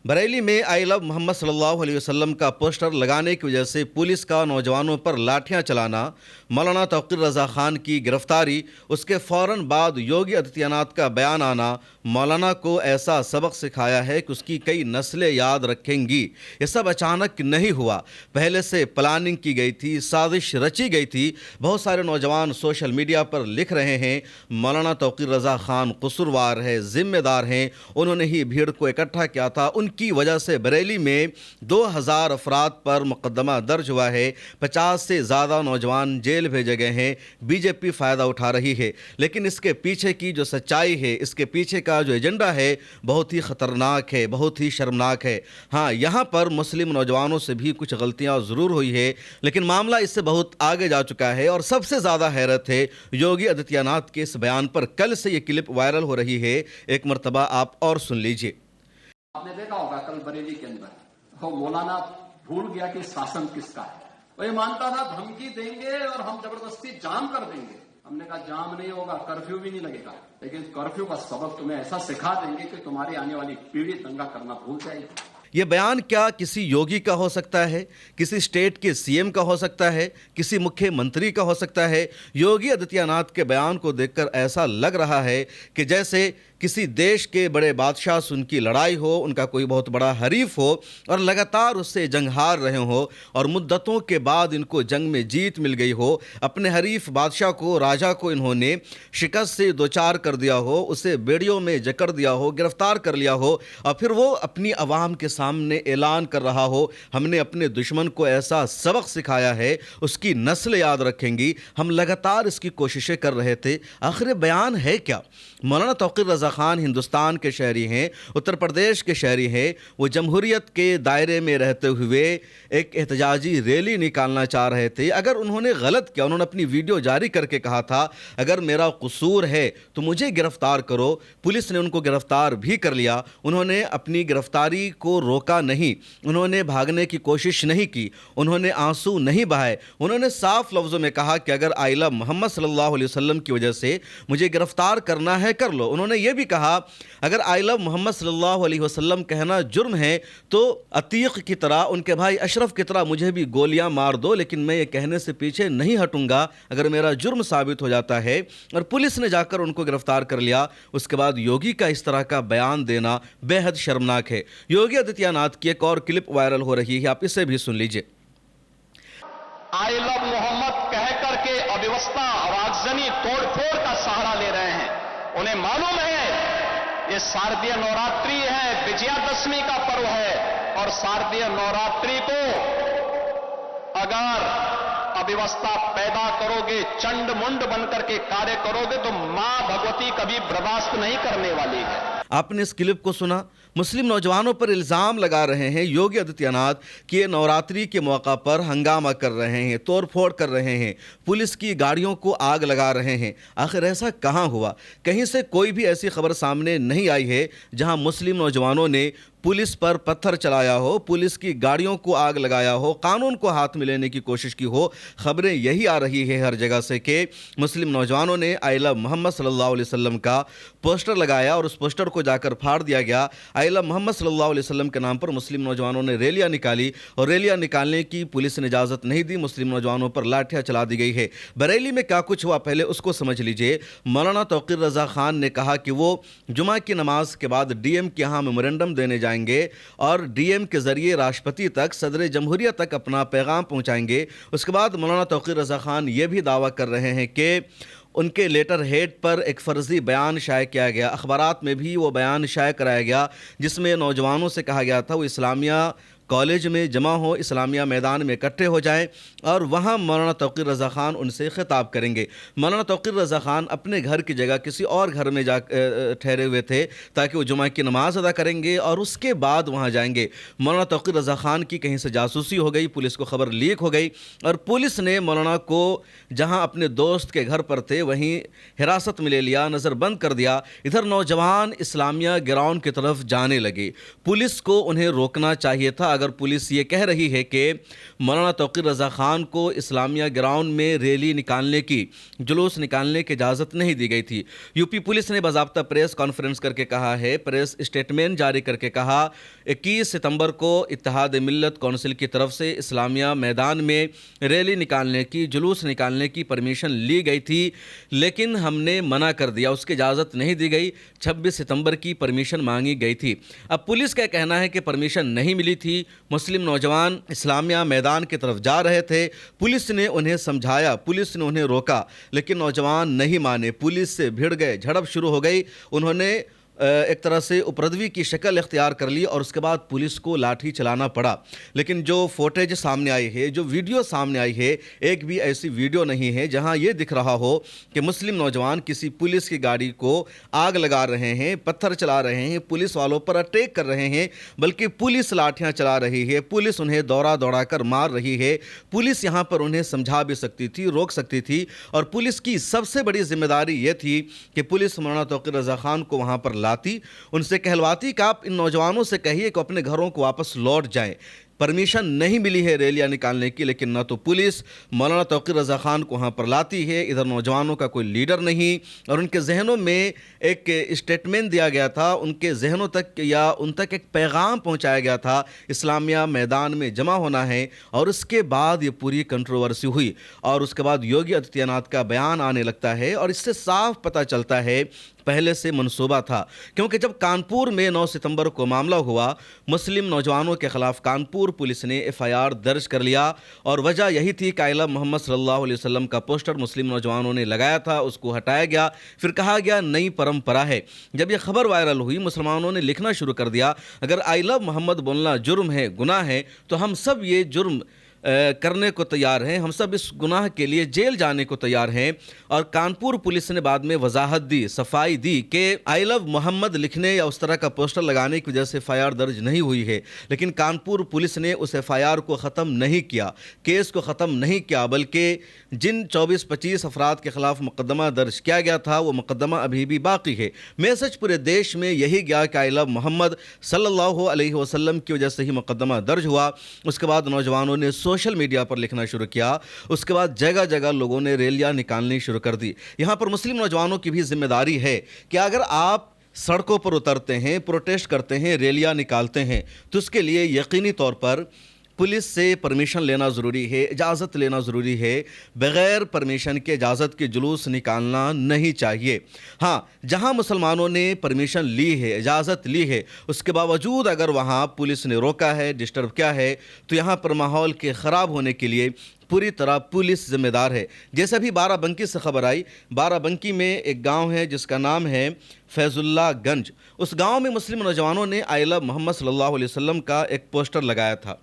बरेली में I love Mohammad सल्लल्लाहु अलैहि वसल्लम का पोस्टर लगाने की वजह से पुलिस का नौजवानों पर लाठियां चलाना, मौलाना तौकीर रज़ा खान की गिरफ्तारी, उसके फ़ौरन बाद योगी आदित्यनाथ का बयान आना मौलाना को ऐसा सबक सिखाया है कि उसकी कई नस्लें याद रखेंगी। ये सब अचानक नहीं हुआ, पहले से प्लानिंग की गई थी, साजिश रची गई थी। बहुत सारे नौजवान सोशल मीडिया पर लिख रहे हैं मौलाना तौकीर रज़ा खान कसूरवार है, ज़िम्मेदार हैं, उन्होंने ही भीड़ को इकट्ठा किया था, उनकी वजह से बरेली में 2000 अफराद पर मुकदमा दर्ज हुआ है, 50 से ज़्यादा नौजवान जेल भेजे गए हैं। बीजेपी फ़ायदा उठा रही है, लेकिन इसके पीछे की जो सच्चाई है, इसके पीछे का जो एजेंडा है, बहुत ही ख़तरनाक है, बहुत ही शर्मनाक है। हाँ, यहाँ पर मुस्लिम नौजवानों से भी कुछ गलतियाँ ज़रूर हुई है, लेकिन मामला इससे बहुत आगे जा चुका है। और सबसे ज़्यादा हैरत है योगी आदित्यनाथ के इस बयान पर। कल से ये क्लिप वायरल हो रही है, एक मरतबा आप और सुन लीजिए। आपने देखा होगा कल बरेली के अंदर वो मौलाना भूल गया कि शासन किसका है। वो ये मानता था धमकी देंगे और हम जबरदस्ती जाम कर देंगे। हमने कहा जाम नहीं होगा, कर्फ्यू भी नहीं लगेगा, लेकिन कर्फ्यू का सबक तुम्हें ऐसा सिखा देंगे कि तुम्हारी आने वाली पीढ़ी दंगा करना भूल जाएगी। ये बयान क्या किसी योगी का हो सकता है, किसी स्टेट के सीएम का हो सकता है, किसी मुख्यमंत्री का हो सकता है? योगी आदित्यनाथ के बयान को देखकर ऐसा लग रहा है कि जैसे किसी देश के बड़े बादशाह से उनकी लड़ाई हो, उनका कोई बहुत बड़ा हरीफ हो और लगातार उससे जंग हार रहे हो और मुद्दतों के बाद इनको जंग में जीत मिल गई हो। अपने हरीफ बादशाह को, राजा को इन्होंने शिकस्त से दो चार कर दिया हो, उसे बेड़ियों में जकड़ दिया हो, गिरफ्तार कर लिया हो और फिर वो अपनी आवाम के सामने ऐलान कर रहा हो हमने अपने दुश्मन को ऐसा सबक सिखाया है, उसकी नस्ल याद रखेंगी। हम लगातार इसकी कोशिशें कर रहे थे, आखिर बयान है क्या? मौलाना तौकीर रज़ा खान हिंदुस्तान के शहरी हैं, उत्तर प्रदेश के शहरी हैं। वो जमहूरियत के दायरे में रहते हुए एक एहतजाजी रैली निकालना चाह रहे थे। अगर उन्होंने गलत किया, उन्होंने अपनी वीडियो जारी करके कहा था अगर मेरा कसूर है तो मुझे गिरफ्तार करो। पुलिस ने उनको गिरफ्तार भी कर लिया। उन्होंने अपनी गिरफ्तारी को रोका नहीं, उन्होंने भागने की कोशिश नहीं की, उन्होंने आंसू नहीं बहाए। उन्होंने साफ लफ्ज़ों में कहा कि अगर आई लव मोहम्मद सल्लल्लाहु अलैहि वसल्लम की वजह से मुझे गिरफ्तार करना है कर लो। उन्होंने ये भी कहा अगर आई लव मोहम्मद सल्लल्लाहु अलैहि वसल्लम कहना जुर्म है तो अतीक की तरह, उनके भाई अशरफ की तरह मुझे भी गोलियां मार दो, लेकिन मैं ये कहने से पीछे नहीं हटूंगा अगर मेरा जुर्म साबित हो जाता है। और पुलिस ने जाकर उनको गिरफ्तार कर लिया। उसके बाद योगी का इस तरह का बयान देना बेहद शर्मनाक है। योगी आदित्यनाथ की एक और क्लिप वायरल हो रही है, आप इसे भी सुन लीजिए। आई लव मोहम्मद कह करके अव्यवस्था और आगजनी तोड़फोड़ का सहारा ले रहे हैं। उन्हें मालूम है ये शारदीय नवरात्रि है, विजयादशमी का पर्व है और शारदीय नवरात्रि को अगर अव्यवस्था पैदा करोगे, चंड मुंड बनकर के कार्य करोगे तो मां भगवती कभी बर्दाश्त नहीं करने वाली है। आपने इस क्लिप को सुना। मुस्लिम नौजवानों पर इल्ज़ाम लगा रहे हैं योगी आदित्यनाथ कि ये नवरात्रि के मौका पर हंगामा कर रहे हैं, तोड़ फोड़ कर रहे हैं, पुलिस की गाड़ियों को आग लगा रहे हैं। आखिर ऐसा कहाँ हुआ? कहीं से कोई भी ऐसी खबर सामने नहीं आई है जहां मुस्लिम नौजवानों ने पुलिस पर पत्थर चलाया हो, पुलिस की गाड़ियों को आग लगाया हो, कानून को हाथ में लेने की कोशिश की हो। खबरें यही आ रही है हर जगह से कि मुस्लिम नौजवानों ने आई लव मोहम्मद सल्लल्लाहु अलैहि वसल्लम का पोस्टर लगाया और उस पोस्टर को जाकर फाड़ दिया गया। आई लव मोहम्मद सल्लल्लाहु अलैहि वसल्लम के नाम पर मुस्लिम नौजवानों ने रैलियां निकाली और रैलियां निकालने की पुलिस ने इजाज़त नहीं दी। मुस्लिम नौजवानों पर लाठियां चला दी गई है। बरेली में क्या कुछ हुआ पहले उसको समझ लीजिए। मौलाना तौकीर रज़ा खान ने कहा कि वो जुमा की नमाज के बाद डीएम के यहाँ मेमोरेंडम देने जाएंगे और डीएम के जरिए राष्ट्रपति तक, सदर जमहूरियत तक अपना पैगाम पहुंचाएंगे। उसके बाद मौलाना तौकीर रज़ा खान ये भी दावा कर रहे हैं कि उनके लेटर हेड पर एक फ़र्ज़ी बयान शाये किया गया, अखबारात में भी वो बयान शाये कराया गया जिसमें नौजवानों से कहा गया था वो इस्लामिया कॉलेज में जमा हो, इस्लामिया मैदान में इकट्ठे हो जाएं और वहाँ मौलाना तौकीर रज़ा खान उनसे ख़िताब करेंगे। मौलाना तौकीर रज़ा खान अपने घर की जगह किसी और घर में जा ठहरे हुए थे ताकि वो जुमा की नमाज़ अदा करेंगे और उसके बाद वहाँ जाएंगे। मौलाना तौकीर रज़ा खान की कहीं से जासूसी हो गई, पुलिस को खबर लीक हो गई और पुलिस ने मौलाना को जहाँ अपने दोस्त के घर पर थे वहीं हिरासत में ले लिया, नज़रबंद कर दिया। इधर नौजवान इस्लामिया ग्राउंड की तरफ जाने लगे। पुलिस को उन्हें रोकना चाहिए था। अगर पुलिस ये कह रही है कि मौलाना तौक़ीर रज़ा ख़ान को इस्लामिया ग्राउंड में रैली निकालने की, जुलूस निकालने की इजाज़त नहीं दी गई थी। यूपी पुलिस ने बाज़ाब्ता प्रेस कॉन्फ्रेंस करके कहा है, प्रेस स्टेटमेंट जारी करके कहा 21 सितंबर को इत्तेहाद मिल्लत कौंसिल की तरफ से इस्लामिया मैदान में रैली निकालने की, जुलूस निकालने की परमिशन ली गई थी, लेकिन हमने मना कर दिया, उसकी इजाज़त नहीं दी गई। 26 सितंबर की परमिशन मांगी गई थी। अब पुलिस का कहना है कि परमिशन नहीं मिली थी। मुस्लिम नौजवान इस्लामिया मैदान की तरफ जा रहे थे, पुलिस ने उन्हें समझाया, पुलिस ने उन्हें रोका, लेकिन नौजवान नहीं माने, पुलिस से भिड़ गए, झड़प शुरू हो गई। उन्होंने एक तरह से उपद्रवी की शक्ल इख्तियार कर ली और उसके बाद पुलिस को लाठी चलाना पड़ा। लेकिन जो फुटेज सामने आई है, जो वीडियो सामने आई है, एक भी ऐसी वीडियो नहीं है जहां ये दिख रहा हो कि मुस्लिम नौजवान किसी पुलिस की गाड़ी को आग लगा रहे हैं, पत्थर चला रहे हैं, पुलिस वालों पर अटैक कर रहे हैं, बल्कि पुलिस लाठियां चला रही है, पुलिस उन्हें दौड़ा दौड़ा कर मार रही है। पुलिस यहाँ पर उन्हें समझा भी सकती थी, रोक सकती थी, और पुलिस की सबसे बड़ी जिम्मेदारी ये थी कि पुलिस मौलाना तौक़ीर रज़ा ख़ान को वहाँ पर लाती, उनसे कहलवाती कि आप इन नौजवानों से कहिए कि अपने घरों को वापस लौट जाएं। परमिशन नहीं मिली है रैलियां निकालने की, लेकिन न तो पुलिस मौलाना तौक़ीर रज़ा ख़ान को वहाँ पर लाती है, इधर नौजवानों का कोई लीडर नहीं, और उनके जहनों में एक स्टेटमेंट दिया गया था, उनके जहनों तक या उन तक एक पैगाम पहुँचाया गया था, इस्लामिया मैदान में जमा होना है। और उसके बाद ये पूरी कंट्रोवर्सी हुई और उसके बाद योगी आदित्यनाथ का बयान आने लगता है, और इससे साफ पता चलता है पहले से मंसूबा था। क्योंकि जब कानपुर में 9 सितंबर को मामला हुआ, मुस्लिम नौजवानों के खिलाफ कानपुर पुलिस ने FIR दर्ज कर लिया, और वजह यही थी कि आई लव मोहम्मद सल्लल्लाहु अलैहि वसल्लम का पोस्टर मुस्लिम नौजवानों ने लगाया था, उसको हटाया गया। फिर कहा गया नई परंपरा है। जब यह खबर वायरल हुई, मुसलमानों ने लिखना शुरू कर दिया, अगर आई लव मोहम्मद बोलना जुर्म है, गुनाह है, तो हम सब ये जुर्म करने को तैयार हैं, हम सब इस गुनाह के लिए जेल जाने को तैयार हैं। और कानपुर पुलिस ने बाद में वजाहत दी, सफाई दी कि आई लव मोहम्मद लिखने या उस तरह का पोस्टर लगाने की वजह से FIR दर्ज नहीं हुई है। लेकिन कानपुर पुलिस ने उस FIR को ख़त्म नहीं किया, केस को ख़त्म नहीं किया, बल्कि जिन 24-25 अफराद के ख़िलाफ़ मुकदमा दर्ज किया गया था, वो मुकदमा अभी भी बाकी है। मैसेज पूरे देश में यही गया कि आई लव मोहम्मद सल्लल्लाहु अलैहि वसल्लम की वजह से ही मुकदमा दर्ज हुआ। उसके बाद नौजवानों ने सोशल मीडिया पर लिखना शुरू किया, उसके बाद जगह जगह लोगों ने रैलियां निकालनी शुरू कर दी। यहां पर मुस्लिम नौजवानों की भी जिम्मेदारी है कि अगर आप सड़कों पर उतरते हैं, प्रोटेस्ट करते हैं, रैलियां निकालते हैं, तो उसके लिए यकीनी तौर पर पुलिस से परमिशन लेना ज़रूरी है, इजाज़त लेना ज़रूरी है। बग़ैर परमिशन के, इजाज़त के जुलूस निकालना नहीं चाहिए। हाँ, जहाँ मुसलमानों ने परमिशन ली है, इजाज़त ली है, उसके बावजूद अगर वहाँ पुलिस ने रोका है, डिस्टर्ब किया है, तो यहाँ पर माहौल के ख़राब होने के लिए पूरी तरह पुलिस ज़िम्मेदार है। जैसे अभी बाराबंकी से खबर आई, बाराबंकी में एक गांव है जिसका नाम है फैज़ुल्ला गंज। उस गांव में मुस्लिम नौजवानों ने आई लव मोहम्मद सल्लल्लाहु अलैहि वसल्लम का एक पोस्टर लगाया था,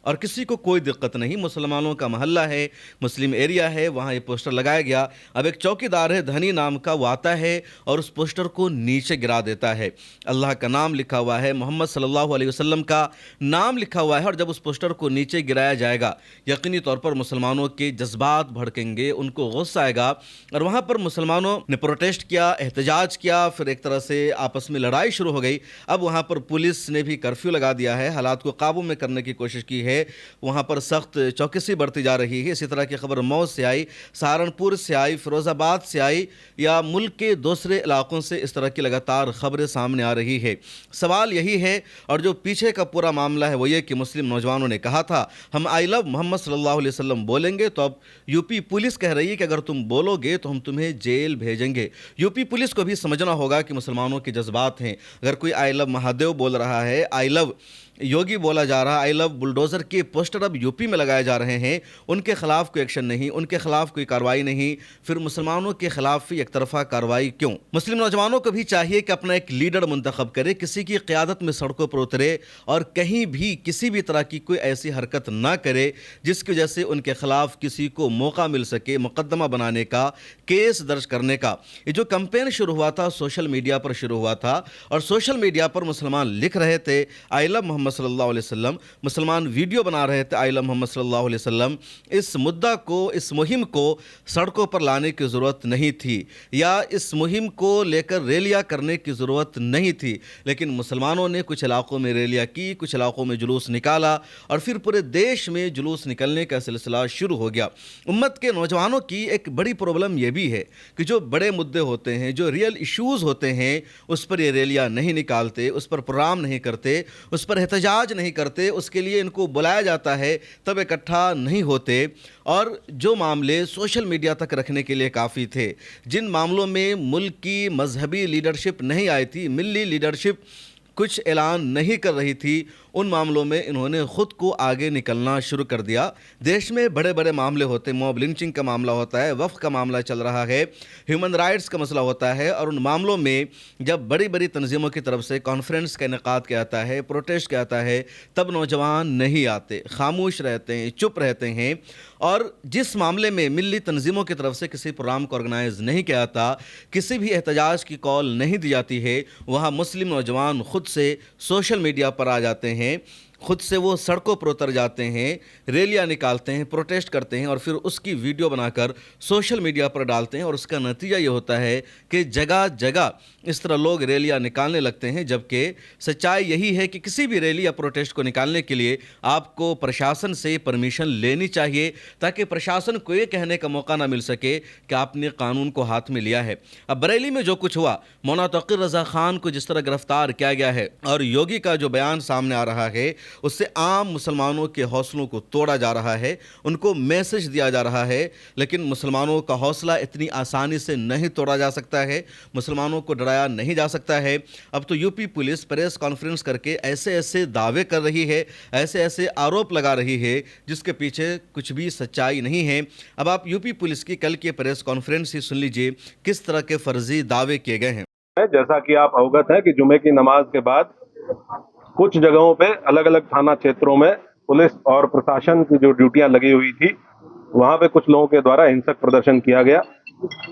और किसी को कोई दिक्कत नहीं, मुसलमानों का महल्ला है, मुस्लिम एरिया है, वहाँ ये पोस्टर लगाया गया। अब एक चौकीदार है धनी नाम का, वो आता है और उस पोस्टर को नीचे गिरा देता है। अल्लाह का नाम लिखा हुआ है, मोहम्मद सल्लल्लाहु अलैहि वसल्लम का नाम लिखा हुआ है, और जब उस पोस्टर को नीचे गिराया जाएगा, यकीनी तौर पर मुसलमानों के जज्बात भड़केंगे, उनको गुस्सा आएगा। और वहाँ पर मुसलमानों ने प्रोटेस्ट किया, एहतजाज किया, फिर एक तरह से आपस में लड़ाई शुरू हो गई। अब वहाँ पर पुलिस ने भी कर्फ्यू लगा दिया है, हालात को काबू में करने की कोशिश की है, वहाँ पर सख्त चौकसी बढ़ती जा रही है। इसी तरह की खबर मऊ से आई, सहारनपुर से आई, फिरोज़ाबाद से आई, या मुल्क के दूसरे इलाकों से इस तरह की लगातार खबरें सामने आ रही है। सवाल यही है, और जो पीछे का पूरा मामला है वो ये कि मुस्लिम नौजवानों ने कहा था हम आई लव मोहम्मद सल्लल्लाहु अलैहि वसल्लम बोलेंगे, तो अब यूपी पुलिस कह रही है कि अगर तुम बोलोगे तो हम तुम्हें जेल भेजेंगे। यूपी पुलिस को भी समझना होगा कि मुसलमानों के जज्बात हैं। अगर कोई आई लव महादेव बोल रहा है, आई लव योगी बोला जा रहा है, आई लव बुलडोज़र के पोस्टर अब यूपी में लगाए जा रहे हैं, उनके खिलाफ कोई एक्शन नहीं, उनके खिलाफ कोई कार्रवाई नहीं, फिर मुसलमानों के खिलाफ ही एक तरफा कार्रवाई क्यों? मुस्लिम नौजवानों को भी चाहिए कि अपना एक लीडर मुंतखब करे, किसी की क़यादत में सड़कों पर उतरे और कहीं भी किसी भी तरह की कोई ऐसी हरकत ना करे जिसकी वजह से उनके खिलाफ किसी को मौका मिल सके मुकदमा बनाने का, केस दर्ज करने का। ये जो कैंपेन शुरू हुआ था सोशल मीडिया पर शुरू हुआ था, और सोशल मीडिया पर मुसलमान लिख रहे थे आई लव मोहम्मद محمد صلی اللہ علیہ وسلم، مسلمان ویڈیو بنا رہے تھے آئلہ محمد صلی اللہ علیہ وسلم، اس مدعا کو، اس مہم کو سڑکوں پر لانے کی ضرورت نہیں تھی یا اس مہم کو لے کر ریلیاں کرنے کی ضرورت نہیں تھی، لیکن مسلمانوں نے کچھ علاقوں میں ریلیاں کی، کچھ علاقوں میں جلوس نکالا اور پھر پورے دیش میں جلوس نکلنے کا سلسلہ شروع ہو گیا۔ امت کے نوجوانوں کی ایک بڑی پرابلم یہ بھی ہے کہ جو بڑے مدعے ہوتے ہیں، جو ریئل ایشوز ہوتے ہیں، اس پر یہ ریلیاں نہیں نکالتے، اس پر پروگرام نہیں کرتے، اس پر احتجاج نہیں کرتے، اس کے لیے ان کو بلایا جاتا ہے تب اکٹھا نہیں ہوتے، اور جو معاملے سوشل میڈیا تک رکھنے کے لیے کافی تھے، جن معاملوں میں ملک کی مذہبی لیڈرشپ نہیں آئی تھی، ملی لیڈرشپ کچھ اعلان نہیں کر رہی تھی، ان معاملوں میں انہوں نے خود کو آگے نکلنا شروع کر دیا۔ دیش میں بڑے بڑے معاملے ہوتے ہیں، موب لنچنگ کا معاملہ ہوتا ہے، وقف کا معاملہ چل رہا ہے، ہیومن رائٹس کا مسئلہ ہوتا ہے، اور ان معاملوں میں جب بڑی بڑی تنظیموں کی طرف سے کانفرنس کا انعقاد کیا جاتا ہے، پروٹیسٹ کیا جاتا ہے، تب نوجوان نہیں آتے، خاموش رہتے ہیں، چپ رہتے ہیں، اور جس معاملے میں ملی تنظیموں کی طرف سے کسی پروگرام کو آرگنائز نہیں کیا جاتا، کسی بھی احتجاج کی کال نہیں دی جاتی ہے، وہاں مسلم نوجوان خود سے سوشل میڈیا پر آ جاتے ہیں، خود سے وہ سڑکوں پر اتر جاتے ہیں، ریلیاں نکالتے ہیں، پروٹیسٹ کرتے ہیں، اور پھر اس کی ویڈیو بنا کر سوشل میڈیا پر ڈالتے ہیں، اور اس کا نتیجہ یہ ہوتا ہے کہ جگہ جگہ اس طرح لوگ ریلیاں نکالنے لگتے ہیں، جبکہ سچائی یہی ہے کہ کسی بھی ریلی یا پروٹیسٹ کو نکالنے کے لیے آپ کو پرشاسن سے پرمیشن لینی چاہیے، تاکہ پرشاسن کو یہ کہنے کا موقع نہ مل سکے کہ آپ نے قانون کو ہاتھ میں لیا ہے۔ اب بریلی میں جو کچھ ہوا، مولانا توقیر رضا خان کو جس طرح گرفتار کیا گیا ہے، اور یوگی کا جو بیان سامنے آ رہا ہے، اس سے عام مسلمانوں کے حوصلوں کو توڑا جا رہا ہے، ان کو میسج دیا جا رہا ہے، لیکن مسلمانوں کا حوصلہ اتنی آسانی سے نہیں توڑا جا سکتا ہے، مسلمانوں کو ڈرایا نہیں جا سکتا ہے۔ اب تو U P police press conference کر کے ایسے ایسے دعوے کر رہی ہے، ایسے ایسے آروپ لگا رہی ہے جس کے پیچھے کچھ بھی سچائی نہیں ہے۔ اب آپ یو پی پولیس کی کل کی پریس کانفرنس ہی سن لیجئے کس طرح کے فرضی دعوے کیے گئے ہیں۔ جیسا کہ آپ اوگت ہیں کہ جمعے کی نماز کے بعد کچھ جگہوں پہ الگ الگ تھانہ چھیتروں میں پولیس اور پرشاسن کی جو ڈیوٹیاں لگی ہوئی تھی، وہاں پہ کچھ لوگوں کے دوارا ہنسک پردرشن کیا گیا،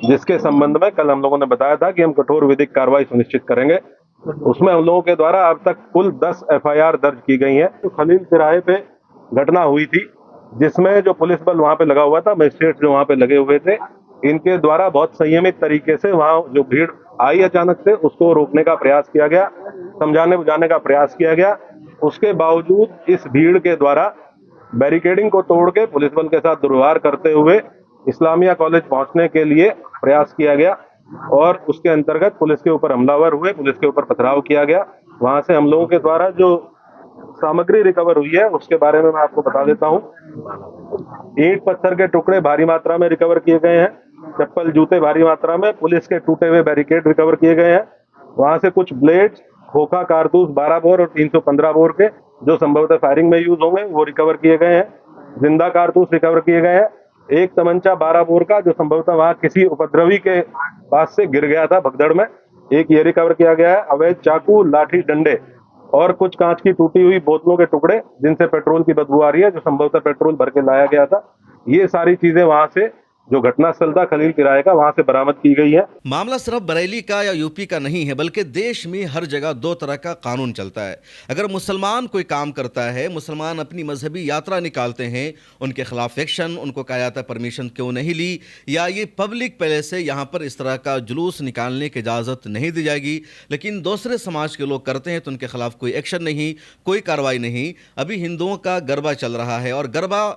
جس کے سمبند میں کل ہم لوگوں نے بتایا تھا کہ ہم کٹھور ودھک کارروائی سنشچت کریں گے۔ اس میں ہم لوگوں کے دوارا اب تک کل 10 FIR درج کی گئی ہیں۔ خلیل تراہے پہ گھٹنا ہوئی تھی، جس میں جو پولیس بل وہاں پہ لگا ہوا تھا، مجسٹریٹ جو وہاں پہ لگے ہوئے تھے، ان کے دوارا بہت سنیمت طریقے سے وہاں جو بھیڑ آئی اچانک سے، اس کو روکنے کا پریاس کیا گیا، سمجھانے بجھانے کا پریاس کیا گیا۔ اس کے باوجود اس بھیڑ کے دوارا بیریکیڈنگ کو توڑ کے پولیس بل کے ساتھ دربار کرتے ہوئے اسلامیہ کالج پہنچنے کے لیے پریاس کیا گیا، اور اس کے انترگت پولیس کے اوپر حملہ ور ہوئے، پولیس کے اوپر پتھراؤ کیا گیا۔ وہاں سے ہم لوگوں کے دوارا جو سامگری ریکور ہوئی ہے اس کے بارے میں آپ کو بتا دیتا ہوں۔ اینٹ پتھر کے ٹکڑے بھاری ماترا میں ریکور کیے گئے ہیں، چپل جوتے بھاری ماترا میں، پولیس کے ٹوٹے ہوئے بیریکیڈ ریکور کیے گئے ہیں۔ وہاں سے کچھ بلیڈز، کھوکھا کارتوس 12 بور اور 315 بور کے جو سمبھوتہ فائرنگ میں یوز ہوں گے وہ ریکور کیے گئے ہیں۔ زندہ کارتوس ریکور کیے گئے ہیں۔ ایک تمنچا 12 بور کا جو سمبھوتہ وہاں کسی اپدروی کے پاس سے گر گیا تھا بھگدڑ میں، ایک یہ ریکور کیا گیا ہے۔ اویدھ چاقو، لاٹھی، ڈنڈے اور کچھ کانچ کی ٹوٹی ہوئی بوتلوں کے ٹکڑے جن سے پیٹرول کی بدبو آ رہی ہے، جو سمبھوتہ پیٹرول بھر کے لایا گیا تھا، یہ ساری چیزیں وہاں سے جو گھٹنا استھل تھا خلیل تراہے کا، وہاں سے برآمد کی گئی ہے۔ معاملہ صرف بریلی کا یا یو پی کا نہیں ہے، بلکہ دیش میں ہر جگہ دو طرح کا قانون چلتا ہے۔ اگر مسلمان کوئی کام کرتا ہے، مسلمان اپنی مذہبی یاترا نکالتے ہیں، ان کے خلاف ایکشن، ان کو کہا جاتا ہے پرمیشن کیوں نہیں لی، یا یہ پبلک پلیس ہے، یہاں پر اس طرح کا جلوس نکالنے کی اجازت نہیں دی جائے گی، لیکن دوسرے سماج کے لوگ کرتے ہیں تو ان کے خلاف کوئی ایکشن نہیں، کوئی کارروائی نہیں۔ ابھی ہندوؤں کا گربا چل رہا ہے، اور گربا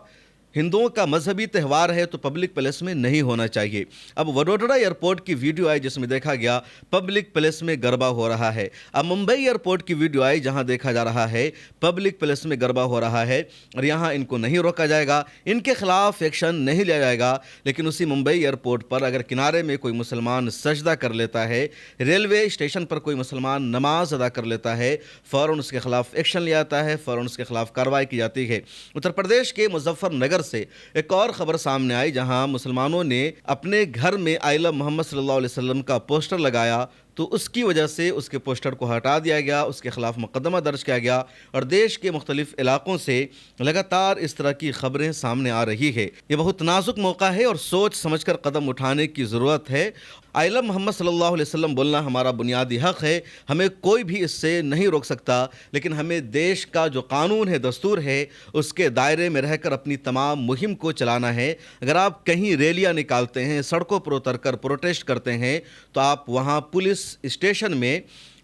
ہندوؤں کا مذہبی تہوار ہے تو پبلک پلیس میں نہیں ہونا چاہیے۔ اب وڈودرا ایئرپورٹ کی ویڈیو آئی جس میں دیکھا گیا پبلک پلیس میں گربا ہو رہا ہے۔ اب ممبئی ایئرپورٹ کی ویڈیو آئی جہاں دیکھا جا رہا ہے پبلک پلیس میں گربا ہو رہا ہے، اور یہاں ان کو نہیں روکا جائے گا، ان کے خلاف ایکشن نہیں لیا جائے گا۔ لیکن اسی ممبئی ایئرپورٹ پر اگر کنارے میں کوئی مسلمان سجدہ کر لیتا ہے، ریلوے اسٹیشن پر کوئی مسلمان نماز ادا کر لیتا ہے، فوراً اس کے خلاف ایکشن لیا جاتا ہے، فوراً اس کے خلاف کارروائی کی جاتی ہے۔ اتر پردیش کے مظفر نگر سے ایک اور خبر سامنے آئی جہاں مسلمانوں نے اپنے گھر میں آئلہ محمد صلی اللہ علیہ وسلم کا پوسٹر لگایا تو اس کی وجہ سے اس کے پوسٹر کو ہٹا دیا گیا، اس کے خلاف مقدمہ درج کیا گیا اور دیش کے مختلف علاقوں سے لگاتار اس طرح کی خبریں سامنے آ رہی ہے۔ یہ بہت نازک موقع ہے اور سوچ سمجھ کر قدم اٹھانے کی ضرورت ہے۔ آئلم محمد صلی اللہ علیہ وسلم بولنا ہمارا بنیادی حق ہے، ہمیں کوئی بھی اس سے نہیں روک سکتا، لیکن ہمیں دیش کا جو قانون ہے، دستور ہے، اس کے دائرے میں رہ کر اپنی تمام مہم کو چلانا ہے۔ اگر آپ کہیں ریلیاں نکالتے ہیں، سڑکوں پر اتر کر پروٹیسٹ کرتے ہیں، تو آپ وہاں پولیس اسٹیشن میں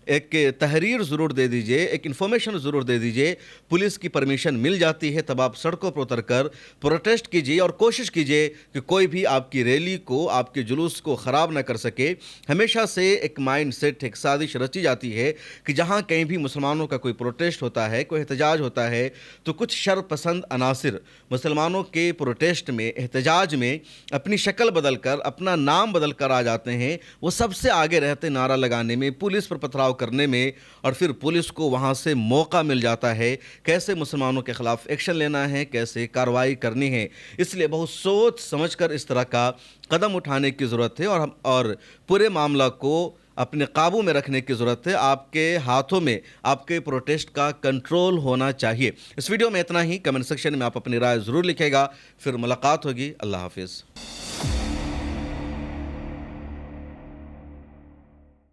ایک تحریر ضرور دے دیجئے، ایک انفارمیشن ضرور دے دیجئے، پولیس کی پرمیشن مل جاتی ہے، تب آپ سڑکوں پر اتر کر پروٹیسٹ کیجئے اور کوشش کیجئے کہ کوئی بھی آپ کی ریلی کو، آپ کے جلوس کو خراب نہ کر سکے۔ ہمیشہ سے ایک مائنڈ سیٹ، ایک سازش رچی جاتی ہے کہ جہاں کہیں بھی مسلمانوں کا کوئی پروٹیسٹ ہوتا ہے، کوئی احتجاج ہوتا ہے، تو کچھ شر پسند عناصر مسلمانوں کے پروٹیسٹ میں، احتجاج میں اپنی شکل بدل کر، اپنا نام بدل کر آ جاتے ہیں۔ وہ سب سے آگے رہتے نعرہ لگانے میں، پولیس پر پتھراؤ کرنے میں، اور پھر پولیس کو وہاں سے موقع مل جاتا ہے کیسے مسلمانوں کے خلاف ایکشن لینا ہے، کیسے کارروائی کرنی ہے۔ اس لیے بہت سوچ سمجھ کر اس طرح کا قدم اٹھانے کی ضرورت ہے اور پورے معاملہ کو اپنے قابو میں رکھنے کی ضرورت ہے۔ آپ کے ہاتھوں میں آپ کے پروٹیسٹ کا کنٹرول ہونا چاہیے۔ اس ویڈیو میں اتنا ہی۔ کمنٹ سیکشن میں آپ اپنی رائے ضرور لکھے گا۔ پھر ملاقات ہوگی۔ اللہ حافظ۔